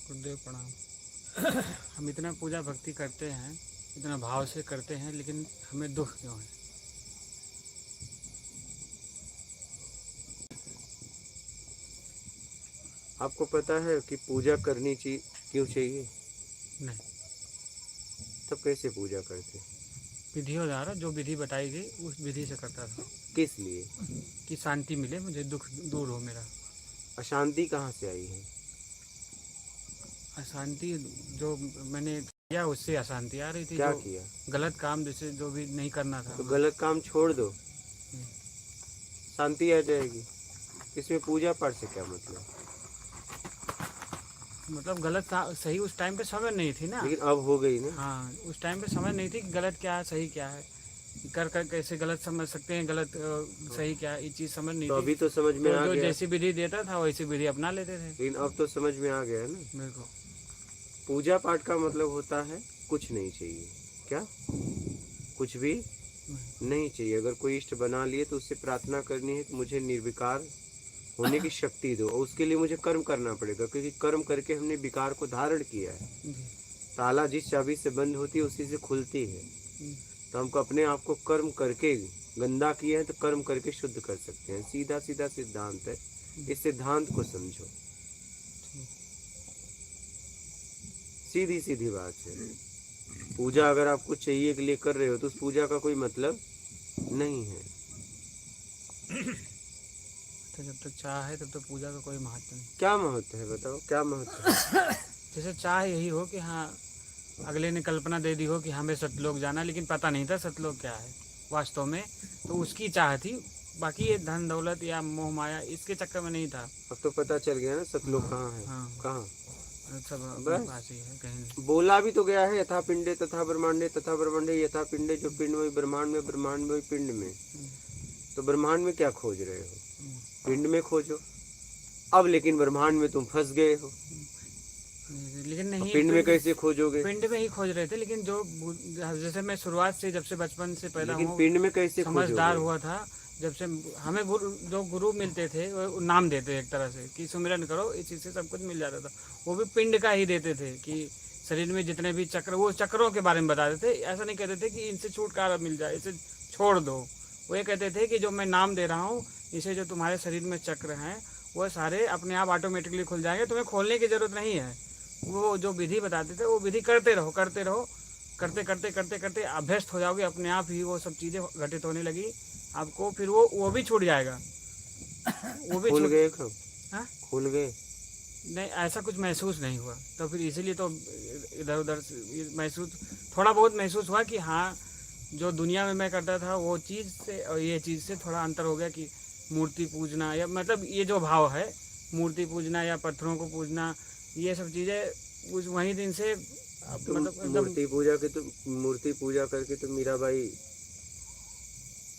गुरुदेव प्रणाम। हम इतना पूजा भक्ति करते हैं, इतना भाव से करते हैं, लेकिन हमें दुख क्यों है? आपको पता है कि पूजा करनी क्यों चाहिए? नहीं। तब कैसे पूजा करते? विधियों द्वारा जो विधि बताई गई उस विधि से करता था। किस लिए? कि शांति मिले, मुझे दुख दूर हो मेरा। अशांति कहाँ से आई है? अशांति जो मैंने किया उससे अशांति आ रही थी। क्या जो किया? गलत काम जैसे जो भी नहीं करना था। तो गलत काम छोड़ दो, शांति आ जाएगी। इसमें पूजा पाठ से क्या मतलब? मतलब गलत था, सही उस टाइम पे समझ नहीं थी ना। लेकिन अब हो गई ना। हाँ, उस टाइम पे समझ नहीं थी कि गलत क्या है सही क्या है। कर कैसे गलत समझ सकते हैं, गलत सही क्या है, ये चीज़ समझ नहीं तो थी। अभी तो समझ में तो आ जो गया। जैसी विधि देता था वैसी विधि अपना लेते थे। लेकिन अब तो समझ में आ गया है ना। मेरे को पूजा पाठ का मतलब होता है कुछ नहीं चाहिए। क्या? कुछ भी नहीं चाहिए। अगर कोई इष्ट बना लिए तो उससे प्रार्थना करनी है कि मुझे निर्विकार होने की शक्ति दो, और उसके लिए मुझे कर्म करना पड़ेगा, क्योंकि कर्म करके हमने विकार को धारण किया है। ताला जिस चाबी से बंद होती है उसी से खुलती है। तो हमको अपने आप को कर्म करके गंदा किया है, तो कर्म करके शुद्ध कर सकते हैं। सीधा सीधा सिद्धांत है, इस सिद्धांत को समझो। सीधी सीधी बात है। पूजा अगर आपको चाहिए के लिए कर रहे हो तो उस पूजा का कोई मतलब नहीं है। तो जब तक चाह है तब तक पूजा का कोई महत्व नहीं। क्या महत्व है बताओ, क्या महत्व है? जैसे चाह यही हो कि हाँ, अगले ने कल्पना दे दी हो कि हमें सतलोक जाना, लेकिन पता नहीं था सतलोक क्या है वास्तव में, तो उसकी चाह थी। बाकी ये धन दौलत या मोह माया इसके चक्कर में नहीं था। अब तो पता चल गया ना सतलोक कहाँ है। हाँ, कहाँ? सब अपने बस पास ही है, कहीं नहीं। बोला भी तो गया है, यथा पिंडे तथा ब्रह्मांडे, तथा ब्रह्मांडे यथा पिंडे। जो पिंड में ब्रह्मांड में, ब्रह्मांड में पिंड में। तो ब्रह्मांड में क्या खोज रहे हो? पिंड में खोजो। अब लेकिन ब्रह्मांड में तुम फंस गए हो, लेकिन नहीं, पिंड में कैसे खोजोगे? पिंड में ही खोज रहे थे। लेकिन जो जैसे मैं शुरुआत से, जब से बचपन से पैदा लेकिन हुआ, पिंड में कैसे समझदार खोजोगे? हुआ था, जब से हमें जो गुरु मिलते थे वो नाम देते एक तरह से कि सुमिरन करो, इस चीज़ से सब कुछ मिल जाता था। वो भी पिंड का ही देते थे कि शरीर में जितने भी चक्र, वो चक्रों के बारे में बताते थे। ऐसा नहीं कहते थे कि इनसे छुटकारा मिल जाए, इसे छोड़ दो। वो ये कहते थे कि जो मैं नाम दे रहा हूँ, इसे जो तुम्हारे शरीर में चक्र हैं वो सारे अपने आप ऑटोमेटिकली खुल जाएंगे, तुम्हें खोलने की ज़रूरत नहीं है। वो जो विधि बताते थे वो विधि करते रहो, करते रहो, करते करते करते करते अभ्यस्त हो जाओगे, अपने आप ही वो सब चीज़ें घटित होने लगी आपको। फिर वो भी छूट जाएगा। वो भी खुल छूट। गए कब? हाँ, खुल गए? नहीं, ऐसा कुछ महसूस नहीं हुआ। तो फिर इसीलिए तो इधर उधर महसूस, थोड़ा बहुत महसूस हुआ कि हाँ, जो दुनिया में मैं करता था वो चीज़ से और ये चीज़ से थोड़ा अंतर हो गया। कि मूर्ति पूजना, या मतलब ये जो भाव है, मूर्ति पूजना या पत्थरों को पूजना, ये सब चीज़ें उस वहीं दिन से तुम मतलब एकदम। मूर्ति पूजा करके तुम मीराबाई।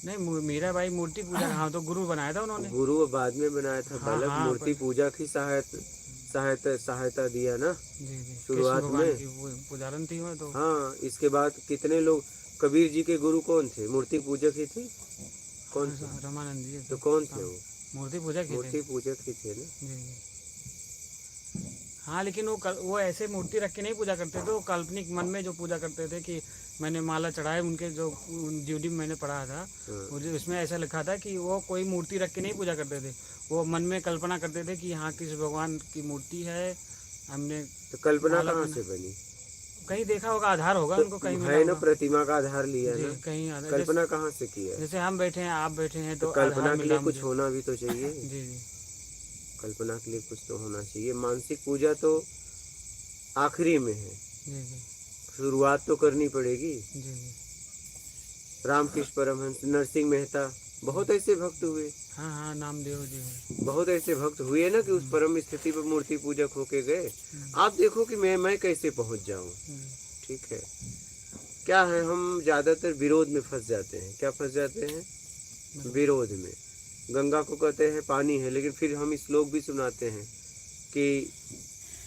नहीं, मीराबाई मूर्ति पूजा, हाँ, तो गुरु बनाया था उन्होंने। गुरु बाद में बनाया था, हाँ बालक हाँ, मूर्ति पूजा की सहायता दिया ना जी जी, कृष्ण शुरुआत भगवान में। की पुजारन थी वो तो। हाँ, इसके बाद कितने लोग। कबीर जी के गुरु कौन थे? मूर्ति पूजक ही थे। कौन थे? रामानंद जी तो कौन थे वो? मूर्ति पूजा की थे। मूर्ति पूजक ही थे ना। जी जी। हाँ, लेकिन वो ऐसे मूर्ति रख के नहीं पूजा करते थे। वो काल्पनिक मन में जो पूजा करते थे कि मैंने माला चढ़ाए उनके, जो ड्यूटी में मैंने पढ़ा था, मुझे उसमें ऐसा लिखा था कि वो कोई मूर्ति रख के नहीं पूजा करते थे। वो मन में कल्पना करते थे कि यहाँ कृष्ण भगवान की मूर्ति है, हमने तो कल्पना माला कहाँ से बनी? कहीं देखा होगा, आधार होगा तो उनको कहीं मिला है ना, होगा। प्रतिमा का आधार लिया जी, ना। कहीं आधार। कल्पना कहाँ से किया? जैसे हम बैठे हैं, आप बैठे हैं, तो आधार कल्पना के मिला लिए कुछ मुझे। होना भी तो चाहिए। जी जी। कल्पना के लिए कुछ तो होना चाहिए। मानसिक पूजा तो आखिरी में है, जी जी। शुरुआत तो करनी पड़ेगी। जी जी। रामकृष्ण परमहंस, नरसिंह मेहता, बहुत ऐसे भक्त हुए। हाँ हाँ, नामदेव जी हैं। बहुत ऐसे भक्त हुए ना कि उस परम स्थिति पर मूर्ति पूजक होके गए। आप देखो कि मैं कैसे पहुंच जाऊं। ठीक है, क्या है, हम ज्यादातर विरोध में फंस जाते हैं। क्या फंस जाते हैं? विरोध में। गंगा को कहते हैं पानी है, लेकिन फिर हम श्लोक भी सुनाते हैं कि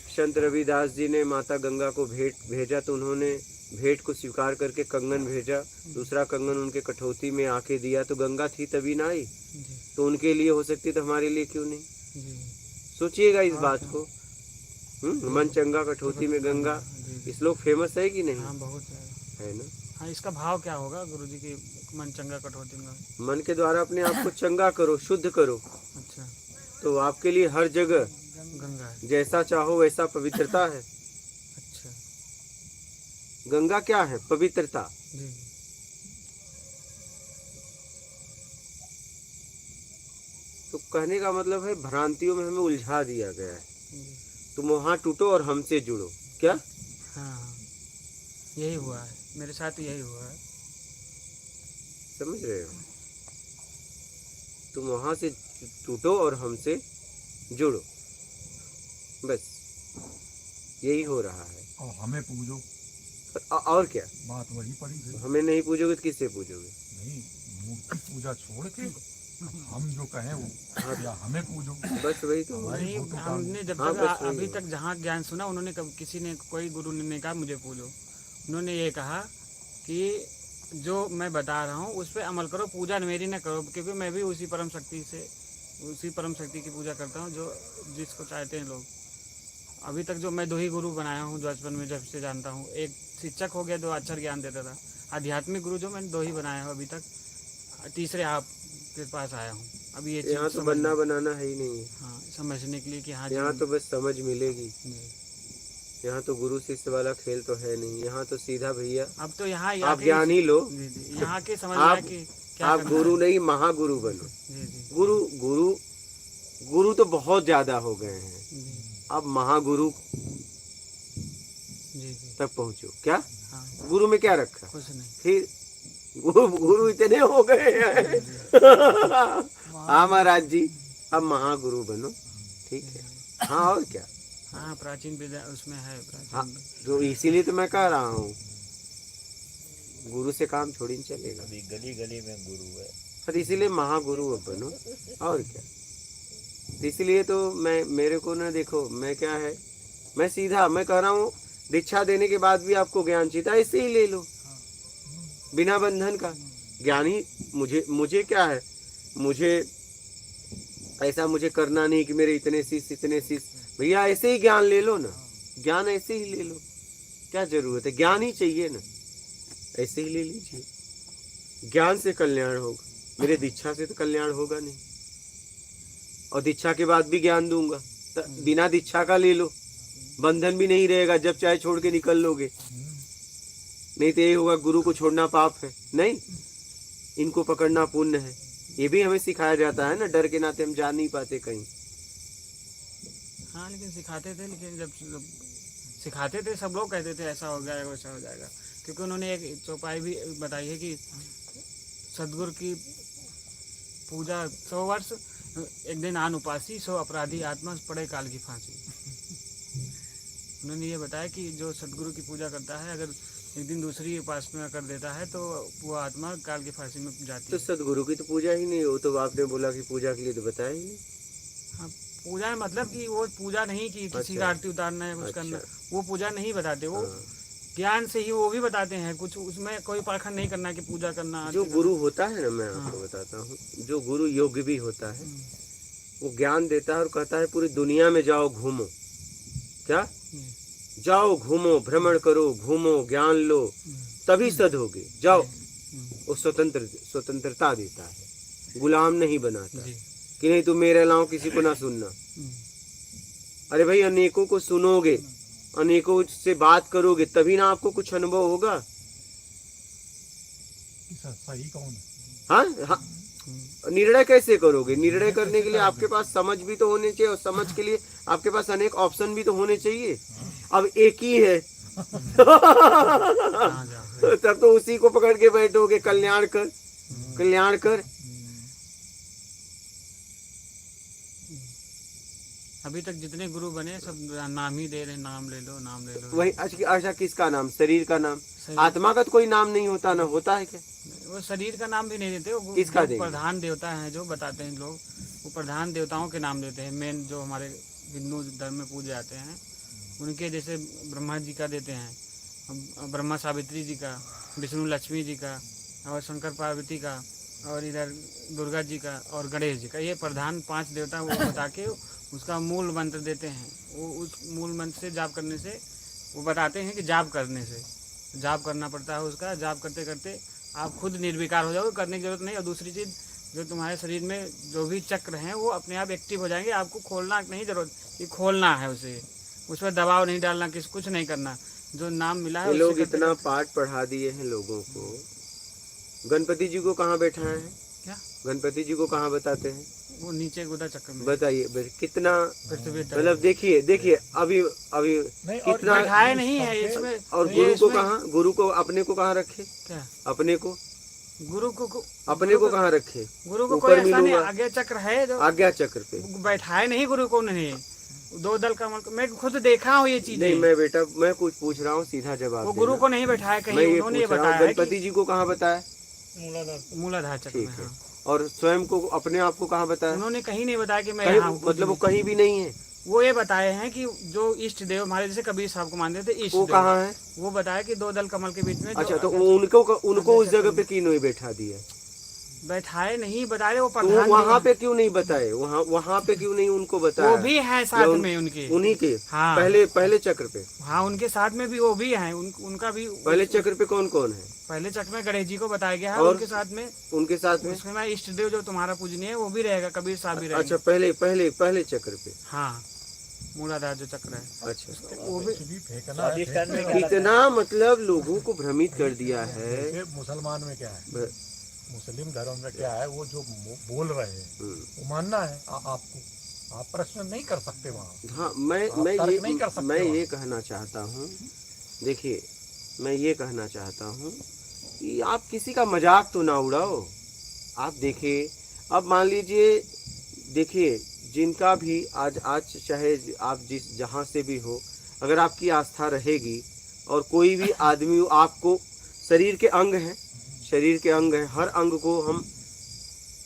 संत रविदास जी ने माता गंगा को भेंट भेजा, तो उन्होंने भेंट को स्वीकार करके कंगन भेजा। दूसरा कंगन उनके कठौती में आके दिया, तो गंगा थी तभी ना आई। तो उनके लिए हो सकती तो हमारे लिए क्यों नहीं? सोचिएगा इस बात को। मन चंगा कठौती में गंगा, जी। श्लोक फेमस है कि नहीं? हाँ बहुत है। है ना। हाँ, इसका भाव क्या होगा गुरुजी की मन चंगा कठौती में? मन के द्वारा अपने आप को चंगा करो, शुद्ध करो, अच्छा, तो आपके लिए हर जगह गंगा है। जैसा चाहो वैसा पवित्रता है। अच्छा, गंगा क्या है? पवित्रता। जी तो कहने का मतलब है भ्रांतियों में हमें उलझा दिया गया है। जी। तुम वहां टूटो और हमसे जुड़ो। क्या? हाँ हाँ, यही हुआ है मेरे साथ, यही हुआ है। समझ रहे हो? तुम वहां से टूटो और हमसे जुड़ो, बस यही हो रहा है। और हमें पूजो, और क्या? बात वही पड़ी थी। हमें नहीं पूजोगे तो किससे पूजोगे? नहीं, मूर्ति पूजा छोड़ के हम जो कहें वो, या हमें पूजो। बस वही तो। हमारी नहीं, फोटो हमने जब हाँ, तक बस वही अभी है। तक जहाँ ज्ञान सुना, उन्होंने किसी ने, कोई गुरु ने नहीं कहा मुझे पूजो। उन्होंने ये कहा कि जो मैं बता रहा हूँ उस पर अमल करो, पूजा मेरी न करो, क्योंकि मैं भी उसी परम शक्ति की पूजा करता हूँ जो जिसको चाहते हैं लोग। अभी तक जो मैं 2 ही गुरु बनाया हूँ बचपन में जब से जानता हूँ। एक शिक्षक हो गया जो अक्षर ज्ञान देता था। आध्यात्मिक गुरु जो मैंने 2 ही बनाया हूँ अभी तक। तीसरे आप के पास आया हूँ अभी ये चीज़ यहाँ तो बनना बनाना है ही नहीं। हाँ, समझने के लिए कि हाँ यहाँ तो बस समझ मिलेगी। जी। यहाँ तो गुरु शिष्य वाला खेल तो है नहीं। यहाँ तो सीधा भैया अब तो यहाँ आप ज्ञान ही लो। जी जी, यहाँ के समझ आप- आया कि क्या आप करना गुरु है। नहीं महागुरु बनो। जी जी गुरु गुरु गुरु तो बहुत ज्यादा हो गए हैं, जी अब महागुरु जी जी। तक पहुँचो। क्या? हाँ, गुरु में क्या रखा? कुछ नहीं। फिर गुरु इतने हो गए हैं। हाँ महाराज जी, अब महागुरु बनो। ठीक है। हाँ और क्या? हाँ, प्राचीन विद्या उसमें है प्राचीन। हाँ, तो इसीलिए तो मैं कह रहा हूँ गुरु से काम थोड़ी न चलेगा। अभी गली गली में गुरु है। पर इसीलिए महागुरु अब बनो। और क्या? तो इसीलिए तो मैं, मेरे को ना देखो, मैं क्या है, मैं सीधा मैं कह रहा हूँ दीक्षा देने के बाद भी आपको ज्ञान चाहिए ऐसे ही ले लो, बिना बंधन का। ज्ञान ही मुझे क्या है, मुझे ऐसा मुझे करना नहीं कि मेरे इतने शिष्य। भैया ऐसे ही ज्ञान ले लो ना, ज्ञान ऐसे ही ले लो। क्या जरूरत है? ज्ञान ही चाहिए ना, ऐसे ही ले लीजिए। ज्ञान से कल्याण होगा, मेरे दीक्षा से तो कल्याण होगा नहीं। और दीक्षा के बाद भी ज्ञान दूंगा, तो बिना दीक्षा का ले लो, बंधन भी नहीं रहेगा, जब चाहे छोड़ के निकल लोगे। नहीं तो ये होगा गुरु को छोड़ना पाप है, नहीं इनको पकड़ना पुण्य है। ये भी हमें सिखाया जाता है ना, डर के नाते हम जा नहीं पाते कहीं। हाँ, लेकिन सिखाते थे, लेकिन जब सिखाते थे सब लोग कहते थे ऐसा हो जाएगा वैसा हो जाएगा, क्योंकि उन्होंने एक चौपाई भी बताई है कि सदगुरु की पूजा 100 वर्ष, एक दिन आन उपासी, 100 अपराधी आत्मा पड़े काल की फांसी। उन्होंने ये बताया कि जो सदगुरु की पूजा करता है, अगर एक दिन दूसरी उपासना कर देता है तो वो आत्मा काल की फांसी में जाती तो है। सदगुरु की तो पूजा ही नहीं हो, तो आपने बोला कि पूजा के लिए तो बताया ही नहीं। हाँ, पूजा मतलब कि वो पूजा नहीं कि किसी अच्छा। का आरती उतारना है, कुछ अच्छा। करना, वो पूजा नहीं बताते। वो हाँ। ज्ञान से ही वो भी बताते हैं, कुछ उसमें कोई पाखंड नहीं करना कि पूजा करना। जो गुरु होता है ना, मैं आपको बताता हूँ, जो गुरु योग्य भी होता है, वो ज्ञान देता है और कहता है पूरी दुनिया में जाओ घूमो। क्या? जाओ घूमो, भ्रमण करो, घूमो, ज्ञान लो, तभी सधोगे। जाओ। वो स्वतंत्रता देता है, गुलाम नहीं बनाता कि नहीं तुम मेरे अलावा किसी को ना सुनना। अरे भाई, अनेकों को सुनोगे, अनेकों से बात करोगे, तभी ना आपको कुछ अनुभव होगा। सही कौन है? हाँ हाँ, निर्णय कैसे करोगे? निर्णय करने के लिए आपके पास समझ भी तो होने चाहिए, और समझ के लिए आपके पास अनेक ऑप्शन भी तो होने चाहिए। अब एक ही है तब तो उसी को पकड़ के बैठोगे, कल्याण कर कल्याण कर। अभी तक जितने गुरु बने सब नाम ही दे रहे, नाम ले लो, नाम ले लो। वही अच्छा, किसका नाम? शरीर का नाम। शरीर। आत्मा का तो कोई नाम नहीं होता ना, होता है क्या? वो शरीर का नाम भी नहीं देते, वो किसका जो देंगे? प्रधान देवता हैं जो बताते हैं लोग, वो प्रधान देवताओं के नाम देते हैं। मेन जो हमारे हिंदू धर्म में पूजे जाते हैं उनके, जैसे ब्रह्मा जी का देते हैं, ब्रह्मा सावित्री जी का, विष्णु लक्ष्मी जी का, और शंकर पार्वती का, और इधर दुर्गा जी का और गणेश जी का, ये प्रधान 5 देवता वो बता के उसका मूल मंत्र देते हैं। वो उस मूल मंत्र से जाप करने से वो बताते हैं कि जाप करने से जाप करना पड़ता है उसका। जाप करते करते आप खुद निर्विकार हो जाओगे, करने की जरूरत नहीं। और दूसरी चीज़, जो तुम्हारे शरीर में जो भी चक्र हैं वो अपने आप एक्टिव हो जाएंगे। आपको खोलना नहीं जरूरत कि खोलना है उसे, उस पर दबाव नहीं डालना, कुछ नहीं करना। जो नाम मिला है ये लोग इतना पाठ पढ़ा दिए हैं लोगों को। गणपति जी को कहाँ बैठाए हैं? क्या गणपति जी को कहाँ बताते हैं? वो नीचे गुदा चक्र में बताइए कितना, पृथ्वी तल। मतलब देखिए अभी नहीं, और कितना बैठाए नहीं है इसमें। और ये गुरु को इसमें- कहाँ, गुरु को अपने को कहाँ रखे? क्या अपने को गुरु को अपने को कहाँ रखे? गुरु को ऊपर कोई ऐसा नहीं, मिलूंगा। आगे चक्र है जो आज्ञा चक्र पे। बैठाए नहीं गुरु को उन्होंने। 2 दल कमल को मैं खुद देखा हूँ ये चीजें। नहीं, मैं बेटा मैं कुछ पूछ रहा हूँ, सीधा जवाब वो देना। गुरु को नहीं बैठाया कहीं, मैं ये उन्होंने ये पूछ रहा हूँ, बताया गणपति जी को कहाँ बताया? मूलाधार चक्र ठीक में। है। हाँ। और स्वयं को, अपने आप को कहाँ बताया? उन्होंने कहीं नहीं बताया कि मैं कहीं, यहाँ हूँ। मतलब वो कहीं भी नहीं है। वो ये बताए हैं कि जो इष्ट देव हमारे, जैसे कबीर साहब को मानते थे इष्ट वो देव, कहाँ है? वो बताया कि 2 दल कमल के बीच में। अच्छा, तो उनको उस जगह पे क्यों नहीं बैठा दिया? बैठाए नहीं बताए, वो तो प्रधान वहाँ पे क्यों नहीं बताए? वहाँ पे क्यों नहीं उनको बताया? वो भी है साथ में उनके। उन्हीं के हाँ। पहले चक्र पे। हाँ, उनके साथ में भी वो भी हैं। उनका भी पहले चक्र पे कौन कौन है? पहले चक्र में गणेश जी को बताया गया है। और उनके साथ में उसमें इष्ट देव जो तुम्हारा पूजनीय है वो भी रहेगा, कबीर साहब भी रहेगा। अच्छा, पहले चक्र पे। हाँ, मूलाधार जो चक्र है। अच्छा, वो भी फेंकना है। इतना मतलब लोगों को भ्रमित कर दिया है। जैसे मुसलमान में क्या है, मुस्लिम धर्म में क्या है, वो जो बोल रहे हैं वो मानना है आपको। आप प्रश्न नहीं कर सकते वहाँ। हाँ, मैं ये कहना चाहता हूँ, देखिए मैं ये कहना चाहता हूँ कि आप किसी का मजाक तो ना उड़ाओ। आप देखिए, अब मान लीजिए, देखिए जिनका भी आज चाहे आप जहाँ से भी हो, अगर आपकी आस्था रहेगी और कोई भी आदमी आपको, शरीर के अंग हैं, हर अंग को हम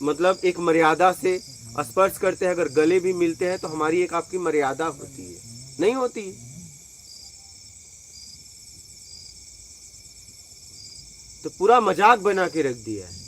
मतलब एक मर्यादा से स्पर्श करते हैं। अगर गले भी मिलते हैं तो हमारी एक आपकी मर्यादा होती है, नहीं होती? तो पूरा मजाक बना के रख दिया है।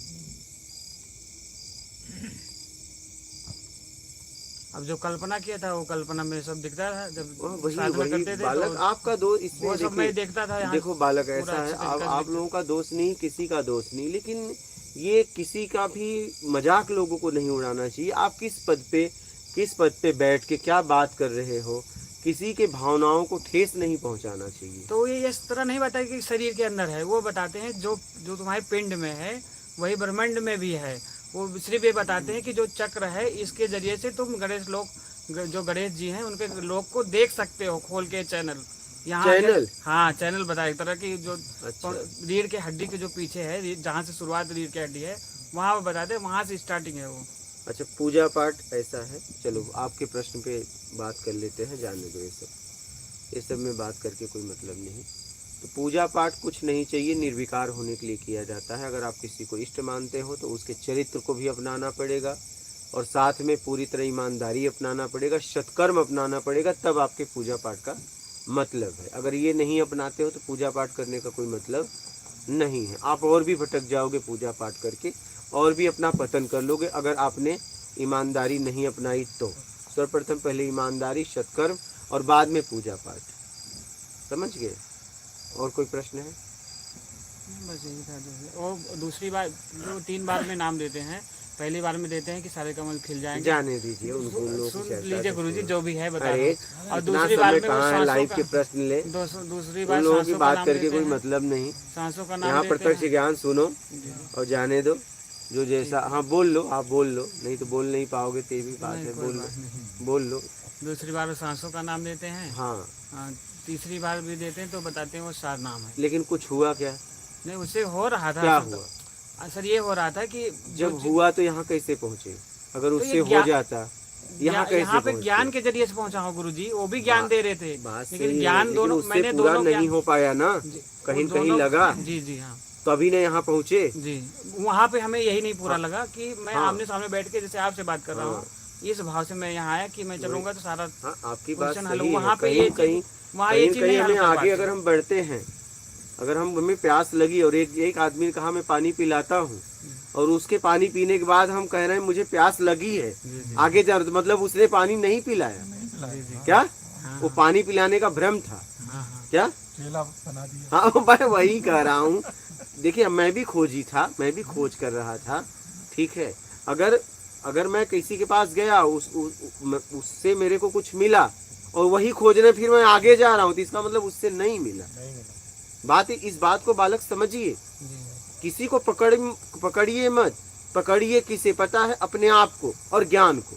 अब जो कल्पना किया था वो कल्पना में सब दिखता था जब वही साधना करते थे। बालक, तो आपका दोष इसमें वो सब मैं देखता था। देखो बालक ऐसा पूरा है, अच्छे से आप दिखता लोगों का दोष नहीं, किसी का दोष नहीं, लेकिन ये किसी का भी मजाक लोगों को नहीं उड़ाना चाहिए। आप किस पद पे बैठ के क्या बात कर रहे हो, किसी के भावनाओं को ठेस नहीं पहुंचाना चाहिए। तो ये इस तरह नहीं बताया कि शरीर के अंदर है, वो बताते हैं जो तुम्हारे पिंड में है वही ब्रह्मांड में भी है। वो सिर्फ ये बताते हैं कि जो चक्र है इसके जरिए से तुम गणेश लोक, जो गणेश जी हैं उनके लोक को देख सकते हो खोल के चैनल। यहाँ चैनल? हाँ, चैनल बताया एक तरह की। जो अच्छा। रीढ़ के हड्डी के जो पीछे है, जहाँ से शुरुआत रीढ़ की हड्डी है, वहाँ वो बताते हैं, वहाँ से स्टार्टिंग है वो। अच्छा, पूजा पाठ ऐसा है। चलो आपके प्रश्न पे बात कर लेते हैं, जाने दो ये सब में बात करके कोई मतलब नहीं। तो पूजा पाठ कुछ नहीं चाहिए, निर्विकार होने के लिए किया जाता है। अगर आप किसी को इष्ट मानते हो तो उसके चरित्र को भी अपनाना पड़ेगा और साथ में पूरी तरह ईमानदारी अपनाना पड़ेगा, सत्कर्म अपनाना पड़ेगा, तब आपके पूजा पाठ का मतलब है। अगर ये नहीं अपनाते हो तो पूजा पाठ करने का कोई मतलब नहीं है। आप और भी भटक जाओगे पूजा पाठ करके, और भी अपना पतन कर लोगे अगर आपने ईमानदारी नहीं अपनाई तो। सर्वप्रथम पहले ईमानदारी, सत्कर्म और बाद में पूजा पाठ। समझ गए? और कोई प्रश्न है? बस यही था जो। और दूसरी बार जो 3 बार में नाम देते हैं, पहली बार में देते हैं कि सारे कमल खिल जाएंगे। जाने दीजिए उनको, उन लोगों की सुन चर्चा लीजिए गुरुजी, जो भी है बता अरे दो। और इतना दूसरी बार समय में कहाँ है, लाइव के प्रश्न ले। दूसरी उन बार लोगों की सांसों का बात नाम करके देते कोई हैं। मतलब नहीं। सांसों का नाम यहाँ देते प्रत्यक्ष हैं। ज्ञान सुनो और जाने दो, जो जैसा। हाँ बोल लो, आप बोल लो, नहीं तो बोल नहीं पाओगे तो ये भी बात है, बोल लो। दूसरी बार सांसों का नाम देते हैं। हाँ, तीसरी बार भी देते हैं तो बताते हैं वो 4 नाम है। लेकिन कुछ हुआ क्या? नहीं, उससे हो रहा था। क्या हुआ? असर ये हो रहा था कि जब हुआ तो यहाँ कैसे पहुँचे? अगर उससे हो जाता यहाँ यहाँ पे कैसे? ज्ञान के जरिए से पहुँचा हूँ गुरुजी, वो भी ज्ञान दे रहे थे, बात लेकिन सही है, ज्ञान लेकिन दोनों उससे मैंने पूरा दोनों नहीं हो पाया ना, कहीं कहीं लगा। जी जी हाँ, तभी ना यहाँ पहुँचे। जी वहाँ पे हमें यही नहीं पूरा लगा कि मैं हाँ। आमने सामने बैठ के जैसे आपसे बात कर रहा हूँ, इस भाव से मैं यहाँ आया कि मैं चलूंगा तो सारा। हाँ, आपकी बात क्वेश्चन सही हल है। वहाँ पे कहीं ये कहीं वहाँ ये चीज नहीं हमें हल कर आगे पाते। अगर हम बढ़ते हैं अगर हमें प्यास लगी और एक आदमी ने कहा मैं पानी पिलाता हूँ और उसके पानी पीने के बाद हम कह रहे हैं मुझे प्यास लगी है, आगे जा रहे, तो मतलब उसने पानी नहीं पिलाया, क्या वो पानी पिलाने का भ्रम था, क्या केला बना दिया। हाँ मैं वही कह रहा हूँ। देखिए मैं भी खोजी था, मैं भी खोज कर रहा था, ठीक है। अगर मैं किसी के पास गया उससे मेरे को कुछ मिला और वही खोजने फिर मैं आगे जा रहा हूँ, तो इसका मतलब उससे नहीं मिला। बात इस बात को बालक समझिए, किसी को पकड़िए मत, पकड़िए किसे पता है, अपने आप को और ज्ञान को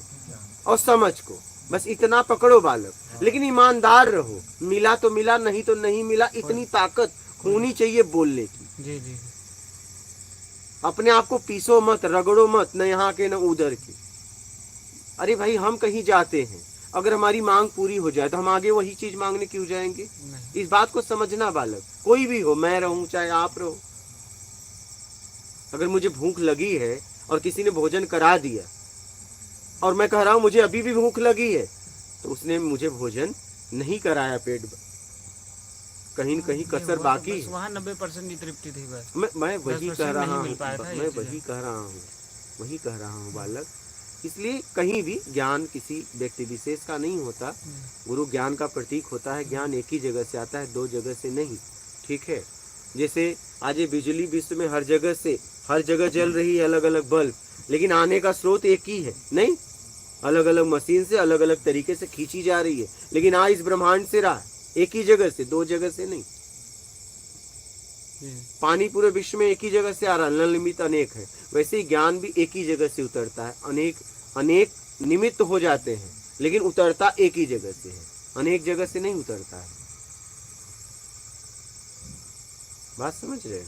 और समझ को, बस इतना पकड़ो बालक। लेकिन ईमानदार रहो, मिला तो मिला, नहीं तो नहीं मिला, इतनी ताकत होनी चाहिए बोलने की। जी जी अपने आप को पीसो मत, रगड़ो मत, न यहाँ के न उधर के। अरे भाई हम कहीं जाते हैं, अगर हमारी मांग पूरी हो जाए तो हम आगे वही चीज मांगने क्यों जाएंगे? इस बात को समझना बालक, कोई भी हो, मैं रहूं चाहे आप रहो। अगर मुझे भूख लगी है और किसी ने भोजन करा दिया और मैं कह रहा हूं मुझे अभी भी भूख लगी है, तो उसने मुझे भोजन नहीं कराया, पेट कहीं न कहीं कसर बाकी है। वहाँ 90% की तृप्ति थी बस। मैं वही कह रहा हूँ, मैं वही कह रहा हूँ बालक। इसलिए कहीं भी ज्ञान किसी व्यक्ति विशेष का नहीं होता, गुरु ज्ञान का प्रतीक होता है। ज्ञान एक ही जगह से आता है, दो जगह से नहीं, ठीक है। जैसे आज ये बिजली विश्व में हर जगह जल रही है, अलग अलग बल्ब, लेकिन आने का स्रोत एक ही है, नहीं अलग अलग मशीन से अलग अलग तरीके से खींची जा रही है, लेकिन आ इस ब्रह्मांड से रहा एक ही जगह से, दो जगह से नहीं। पानी पूरे विश्व में एक ही जगह से आ रहा है, अनलिमित अनेक है, वैसे ही ज्ञान भी एक ही जगह से उतरता है। अनेक निमित्त हो जाते हैं, लेकिन उतरता एक ही जगह से है, अनेक जगह से नहीं उतरता है। बात समझ रहे हो?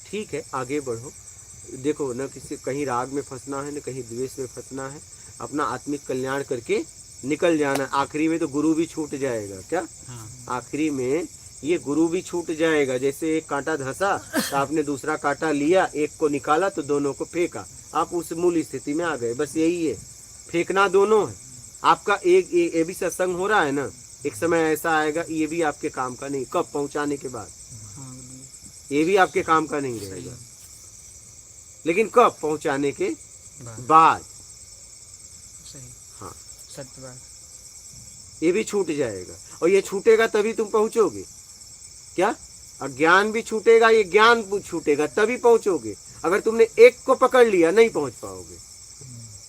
ठीक है, आगे बढ़ो। देखो, न किसी कहीं राग में फंसना है, न कहीं द्वेष में फंसना है, अपना आत्मिक कल्याण करके निकल जाना। आखिरी में तो गुरु भी छूट जाएगा, क्या आखिरी में ये गुरु भी छूट जाएगा। जैसे एक कांटा धंसा तो आपने दूसरा कांटा लिया, एक को निकाला तो दोनों को फेंका, आप उस मूल स्थिति में आ गए। बस यही है, फेंकना दोनों है आपका। ये भी सत्संग हो रहा है ना, एक समय ऐसा आएगा ये भी आपके काम का नहीं। कब? पहुंचाने के बाद। ये भी आपके काम का नहीं रहेगा, लेकिन कब? पहुंचाने के बाद। हाँ, सत्य बात। ये भी छूट जाएगा, और ये छूटेगा तभी तुम पहुंचोगे, क्या? अज्ञान भी छूटेगा, ये ज्ञान छूटेगा तभी पहुंचोगे। अगर तुमने एक को पकड़ लिया नहीं पहुंच पाओगे।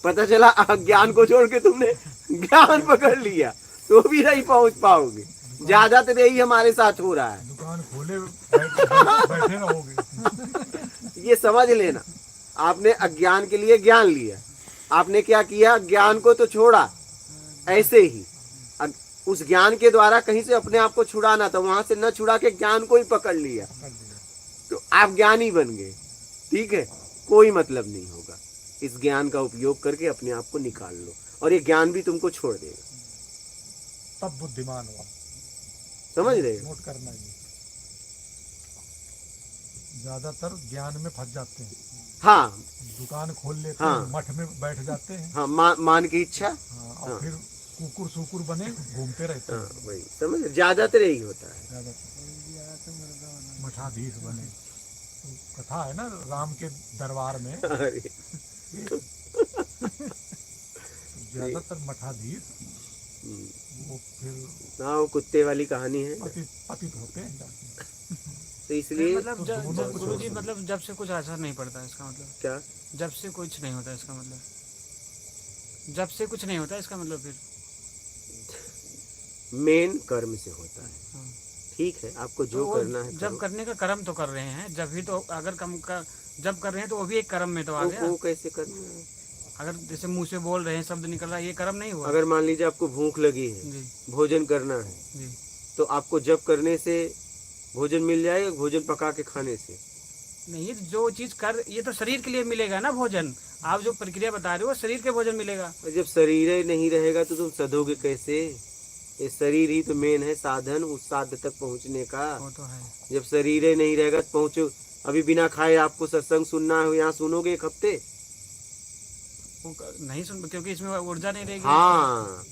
पता चला अज्ञान को छोड़ के तुमने ज्ञान पकड़ लिया तो भी नहीं पहुंच पाओगे। ज्यादातर यही हमारे साथ हो रहा है। दुकान खोले बैठे रहोगे। ये समझ लेना, आपने अज्ञान के लिए ज्ञान लिया, आपने क्या किया? ज्ञान को तो छोड़ा। ऐसे ही उस ज्ञान के द्वारा कहीं से अपने आप को छुड़ाना था, वहां से न छुड़ा के ज्ञान को ही पकड़ लिया तो आप ज्ञानी बन गए। ठीक है, कोई मतलब नहीं होगा। इस ज्ञान का उपयोग करके अपने आप को निकाल लो, और ये ज्ञान भी तुमको छोड़ देगा। तब बुद्धिमान हुआ। समझ रहे हो? नोट करना, ये ज्यादातर ज्ञान में फंस जाते हैं। हाँ, दुकान खोल लेते हाँ, हैं, मठ में बैठ जाते हैं। हाँ, मान की इच्छा। हाँ, और फिर कुकुर सुकुर बने घूमते रहते हैं। हाँ, वही समझ, ज्यादातर यही होता है। मठाधीश बने। कथा है ना राम के दरबार में, ज्यादातर मठाधीश वो फिर हाँ, वो कुत्ते वाली कहानी है। पतित होते हैं। तो इसलिए मतलब गुरु जी, मतलब जब से कुछ असर नहीं पड़ता, इसका मतलब क्या? जब से कुछ नहीं होता इसका मतलब, जब से कुछ नहीं होता इसका मतलब फिर मेन कर्म से होता है। ठीक है, आपको जो तो करना है जब करने का कर्म तो कर रहे हैं, जब भी तो अगर कम का जब कर रहे हैं तो वो भी एक कर्म में तो आ गया। वो कैसे करना है? अगर जैसे मुंह से बोल रहे हैं, शब्द निकल रहा है, ये कर्म नहीं हुआ। अगर मान लीजिए आपको भूख लगी है, जी भोजन करना है, जी, तो आपको जब करने से भोजन मिल जाएगा, भोजन पका के खाने से नहीं। जो चीज कर, ये तो शरीर के लिए मिलेगा ना भोजन। आप जो प्रक्रिया बता रहे हो शरीर के भोजन मिलेगा। और जब शरीर ही नहीं रहेगा तो तुम सधोगे कैसे? ये शरीर ही तो मेन है साधन उस साध तक पहुंचने का। वो तो है। जब शरीर ही नहीं रहेगा तो पहुंचो। अभी बिना खाए आपको सत्संग सुनना है, यहाँ सुनोगे एक हफ्ते? वो नहीं सुन, क्योंकि इसमें ऊर्जा नहीं रहेगी। हाँ,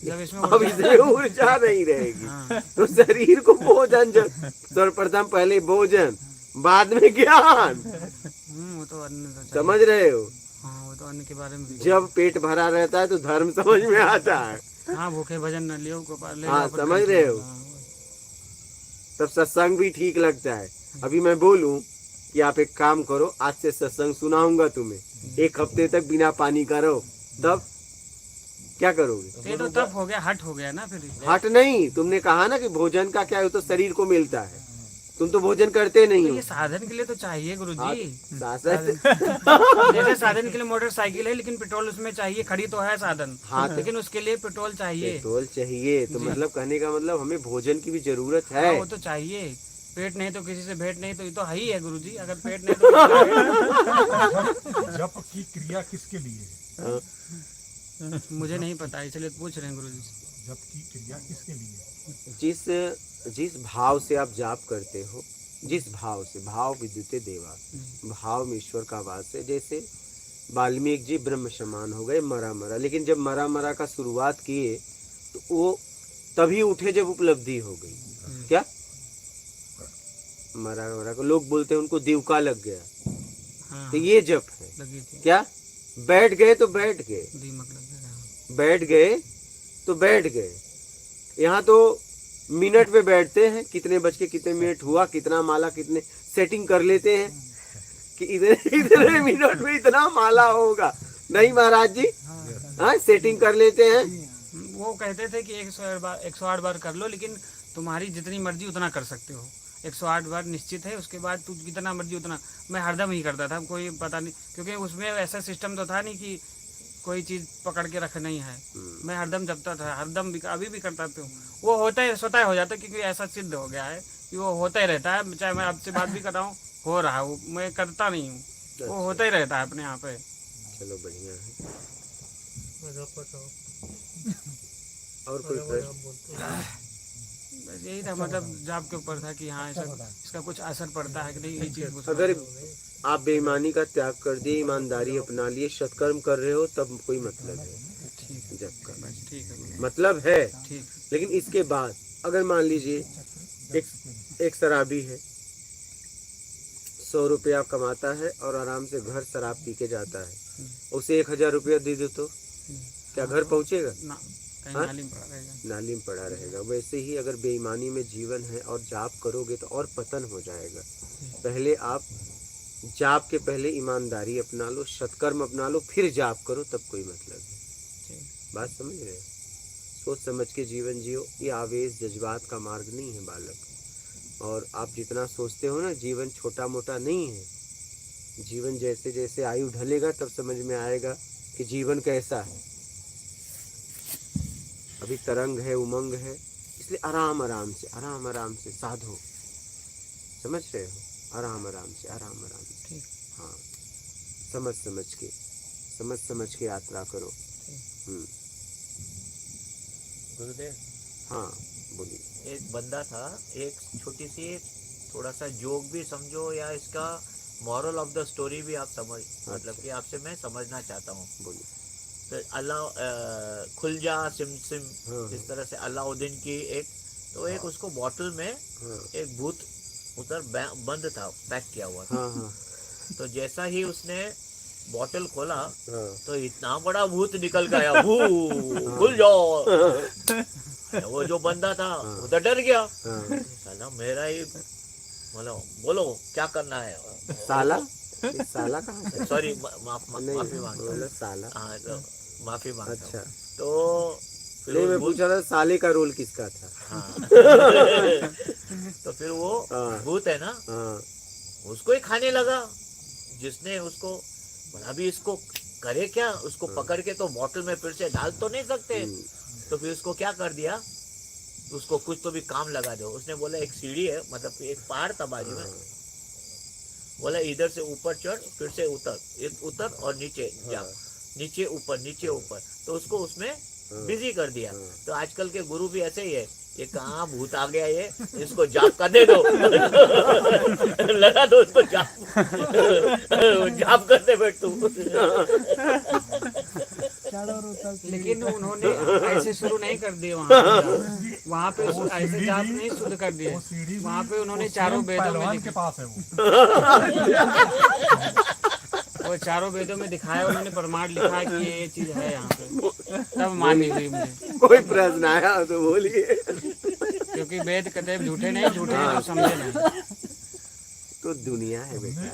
जब इसमें अब इसमें ऊर्जा नहीं रहेगी। हाँ तो शरीर को भोजन, जब सर्वप्रथम पहले भोजन, बाद में ज्ञान। वो तो अन्न तो चाहिए। समझ रहे हो? हाँ वो तो अन्न के बारे में भी। जब पेट भरा रहता है तो धर्म समझ में आता है। हाँ भूखे भजन न लियो गोपाल ले हाँ, जाओ पर समझ करके। रहे हो? हाँ, तब सत्संग भी ठीक लगता है। अभी मैं बोलूं कि आप एक काम करो, आज से सत्संग सुनाऊंगा तुम्हें, 1 हफ्ते तक बिना पानी का रहो, तब क्या करोगे? तो ये तो तब हो गया, हट हो गया ना फिर। हट नहीं, तुमने कहा ना कि भोजन का क्या है, तो शरीर को मिलता है, तुम तो भोजन करते नहीं तो हो। ये साधन के लिए तो चाहिए गुरुजी। साधन जैसे साधन के लिए मोटरसाइकिल है, लेकिन पेट्रोल उसमें चाहिए, खड़ी तो है साधन। हाँ, तो लेकिन उसके लिए पेट्रोल चाहिए। पेट्रोल चाहिए, तो मतलब कहने का मतलब हमें भोजन की भी जरूरत हाँ, है। वो तो चाहिए। पेट नहीं तो किसी से भेंट नहीं, तो ये तो है ही है गुरुजी। अगर पेट नहीं तो किसी से भेंट। जप की क्रिया किसके लिए है? हाँ, मुझे नहीं पता, इसलिए पूछ रहे हैं गुरुजी। जप की क्रिया किसके लिए है? जिस भाव से आप जाप करते हो, जिस भाव से, भाव विद्युते देवा, भाव में ईश्वर का वास है। जैसे वाल्मीकि जी ब्रह्म समान हो गए, मरा मरा, लेकिन जब मरा मरा का शुरुआत किए तो वो तभी उठे जब उपलब्धि हो गई। क्या मरा मरा को लोग बोलते हैं उनको दिवका लग गया, हाँ तो ये जप है। लगी थी, क्या बैठ गए तो बैठ गए, दीमक लग गया। बैठ गए तो बैठ गए। यहाँ तो मिनट पे बैठते हैं, कितने बज के कितने मिनट हुआ, कितना माला, कितने सेटिंग कर लेते हैं कि इतने मिनट में इतना माला होगा। नहीं महाराज जी, हाँ सेटिंग कर लेते हैं। वो कहते थे कि 108 बार कर लो, लेकिन तुम्हारी जितनी मर्जी उतना कर सकते हो। 108 बार निश्चित है, उसके बाद तू जितना मर्जी उतना। मैं हरदम ही करता था, कोई पता नहीं, क्योंकि उसमें ऐसा सिस्टम तो था नहीं कि कोई चीज़ पकड़ के रख नहीं है। मैं हरदम जपता था, हरदम भी, अभी भी करता हूँ। वो होता है, स्वतः हो जाता है, क्योंकि ऐसा सिद्ध हो गया है कि वो होता ही रहता है। चाहे मैं आपसे बात भी कर रहा हूँ, हो रहा है, मैं करता नहीं हूँ, वो होता ही रहता है अपने आप है। चलो बढ़िया है। और कोई प्रश्न? बस यही था, मतलब जाप के ऊपर था कि हाँ इसका कुछ असर पड़ता है कि नहीं, ये चीज़। अगर आप बेईमानी का त्याग कर दिए, ईमानदारी अपना लिए, सत्कर्म कर रहे हो, तब कोई मतलब है जब का, ठीक है, मतलब है। ठीक। लेकिन इसके बाद अगर मान लीजिए एक शराबी है, 100 रुपया कमाता है और आराम से घर शराब पी के जाता है, उसे 1000 रुपया दे दो तो क्या घर पहुंचेगा? ना, कहीं हाँ? नाली में पड़ा रहेगा। नाली में पड़ा रहेगा। वैसे ही अगर बेईमानी में जीवन है और जाप करोगे तो और पतन हो जाएगा। पहले आप जाप के पहले ईमानदारी अपना लो, सत्कर्म अपना लो, फिर जाप करो, तब कोई मतलब है। बात समझ रहे हो? सोच समझ के जीवन जियो। ये आवेश जज्बात का मार्ग नहीं है बालक। और आप जितना सोचते हो ना, जीवन छोटा मोटा नहीं है। जीवन जैसे जैसे आयु ढलेगा तब समझ में आएगा कि जीवन कैसा है। अभी तरंग है, उमंग है, इसलिए आराम आराम से साधो। समझ रहे हो? आराम आराम से हाँ, समझ समझ के यात्रा करो। गुरुदेव, हाँ बोलिए। एक बंदा था, एक छोटी सी थोड़ा सा जोक भी समझो या इसका मॉरल ऑफ द स्टोरी भी आप समझ, मतलब कि आपसे मैं समझना चाहता हूँ। बोलिए। तो अल्लाह खुल जा सिम सिम, हाँ, इस तरह से अलाउद्दीन की एक उसको बॉटल में एक भूत उधर बंद था, पैक किया हुआ था। हाँ, तो जैसा ही उसने बॉटल खोला हाँ, तो इतना बड़ा भूत निकल गया, खुल जाओ। वो जो बंदा था वो तो डर गया, हाँ। साला मेरा ही, मतलब बोलो क्या करना है। साला कहाँ से? सॉरी, माफी मांगता, साला। हाँ तो माफी मांगता हूँ। अच्छा, तो फिर नहीं मैं वो पूछा था साले का रोल किसका था? हाँ। तो फिर वो हाँ। भूत है ना, हाँ, उसको ही खाने लगा। जिसने उसको बोला अभी इसको करे क्या, उसको पकड़ के तो बोतल में फिर से डाल तो नहीं सकते। तो फिर उसको क्या कर दिया, उसको कुछ तो भी काम लगा दो। उसने बोला एक सीढ़ी है, मतलब एक पहाड़ था बाजू में, बोला इधर से ऊपर चढ़, फिर से उतर और नीचे जा, नीचे ऊपर। तो उसको उसमें बिजी कर दिया। तो आजकल के गुरु भी ऐसे ही है, ये कहाँ भूत आ गया, ये इसको जाप का दे दो। लगा दो उसको जाप, जाप करते बैठ तू। लेकिन उन्होंने ऐसे शुरू नहीं कर दिए वहाँ पे ऐसे जाप नहीं शुरू कर दिए। वहाँ पे उन्होंने चारों वेदों में पहलवान के पास है वो चारों वेदों में दिखाया, उन्होंने प्रमाण लिखा कि ये चीज है यहाँ पे, तब मानी हुई मुझे। कोई प्रश्न आया हो तो बोलिए। क्योंकि वेद कतई झूठे नहीं, झूठे हैं तो समझे नहीं। तो दुनिया है बेटा।